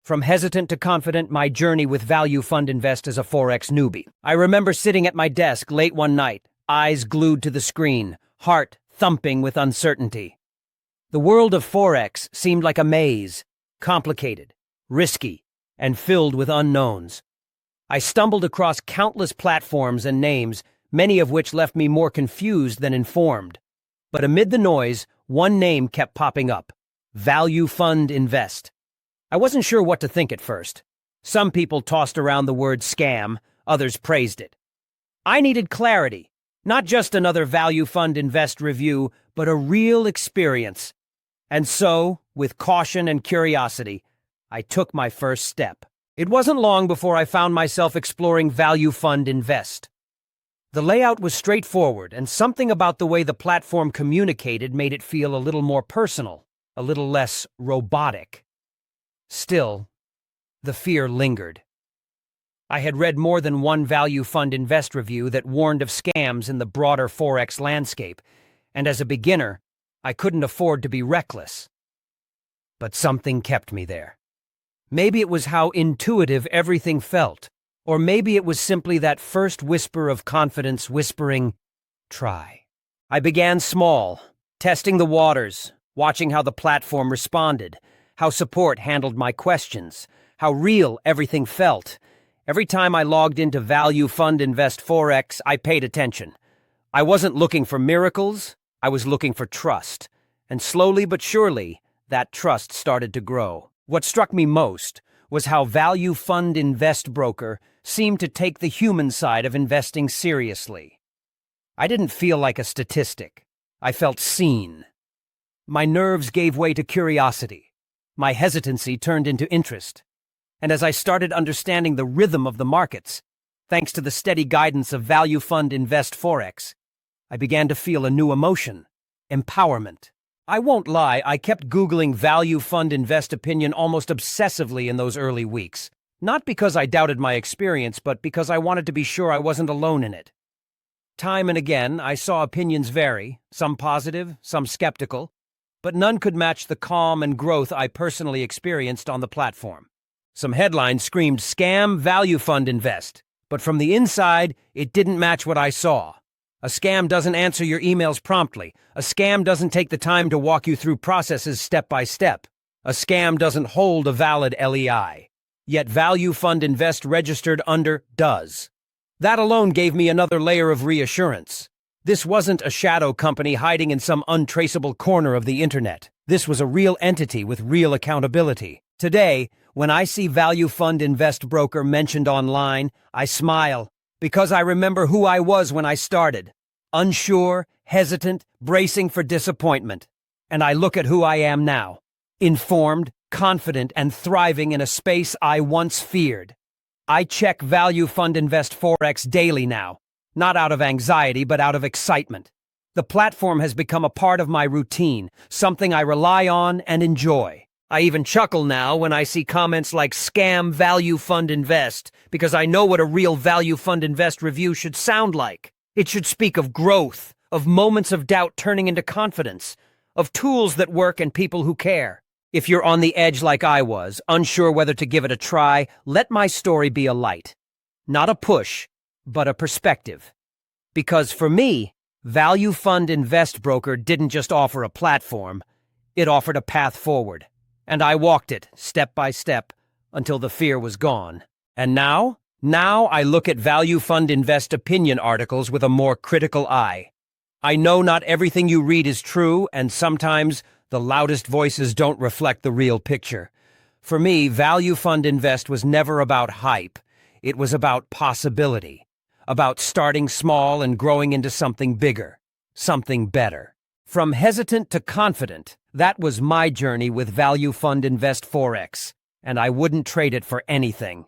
From hesitant to confident, my journey with Value Fund Invest as a Forex newbie. I remember sitting at my desk late one night, eyes glued to the screen, heart thumping with uncertainty. The world of Forex seemed like a maze, complicated, risky, and filled with unknowns. I stumbled across countless platforms and names, many of which left me more confused than informed. But amid the noise, one name kept popping up: Value Fund Invest. I wasn't sure what to think at first. Some people tossed around the word scam, others praised it. I needed clarity, not just another Value Fund Invest review, but a real experience. And so, with caution and curiosity, I took my first step. It wasn't long before I found myself exploring Value Fund Invest. The layout was straightforward, and something about the way the platform communicated made it feel a little more personal, a little less robotic. Still, the fear lingered. I had read more than one Value Fund Invest review that warned of scams in the broader Forex landscape, and as a beginner, I couldn't afford to be reckless. But something kept me there. Maybe it was how intuitive everything felt, or maybe it was simply that first whisper of confidence whispering, "Try." I began small, testing the waters, watching how the platform responded, how support handled my questions, how real everything felt. Every time I logged into Value Fund Invest Forex, I paid attention. I wasn't looking for miracles, I was looking for trust. And slowly but surely, that trust started to grow. What struck me most was how Value Fund Invest Broker seemed to take the human side of investing seriously. I didn't feel like a statistic. I felt seen. My nerves gave way to curiosity. My hesitancy turned into interest. And as I started understanding the rhythm of the markets, thanks to the steady guidance of Value Fund Invest Forex, I began to feel a new emotion: empowerment. I won't lie, I kept Googling Value Fund Invest opinion almost obsessively in those early weeks. Not because I doubted my experience, but because I wanted to be sure I wasn't alone in it. Time and again, I saw opinions vary, some positive, some skeptical, but none could match the calm and growth I personally experienced on the platform. Some headlines screamed "Scam Value Fund Invest," but from the inside, it didn't match what I saw. A scam doesn't answer your emails promptly. A scam doesn't take the time to walk you through processes step by step. A scam doesn't hold a valid LEI. Yet Value Fund Invest registered under does. That alone gave me another layer of reassurance. This wasn't a shadow company hiding in some untraceable corner of the internet. This was a real entity with real accountability. Today, when I see Value Fund Invest Broker mentioned online, I smile, because I remember who I was when I started. Unsure, hesitant, bracing for disappointment. And I look at who I am now. Informed, confident, and thriving in a space I once feared. I check Value Fund Invest Forex daily now. Not out of anxiety, but out of excitement. The platform has become a part of my routine, something I rely on and enjoy. I even chuckle now when I see comments like "Scam Value Fund Invest," because I know what a real Value Fund Invest review should sound like. It should speak of growth, of moments of doubt turning into confidence, of tools that work and people who care. If you're on the edge like I was, unsure whether to give it a try, let my story be a light. Not a push, but a perspective. Because for me, Value Fund Invest Broker didn't just offer a platform, it offered a path forward. And I walked it, step by step, until the fear was gone. And now I look at Value Fund Invest opinion articles with a more critical eye. I know not everything you read is true, and sometimes the loudest voices don't reflect the real picture. For me, Value Fund Invest was never about hype. It was about possibility. About starting small and growing into something bigger, something better. From hesitant to confident, that was my journey with Value Fund Invest Forex, and I wouldn't trade it for anything.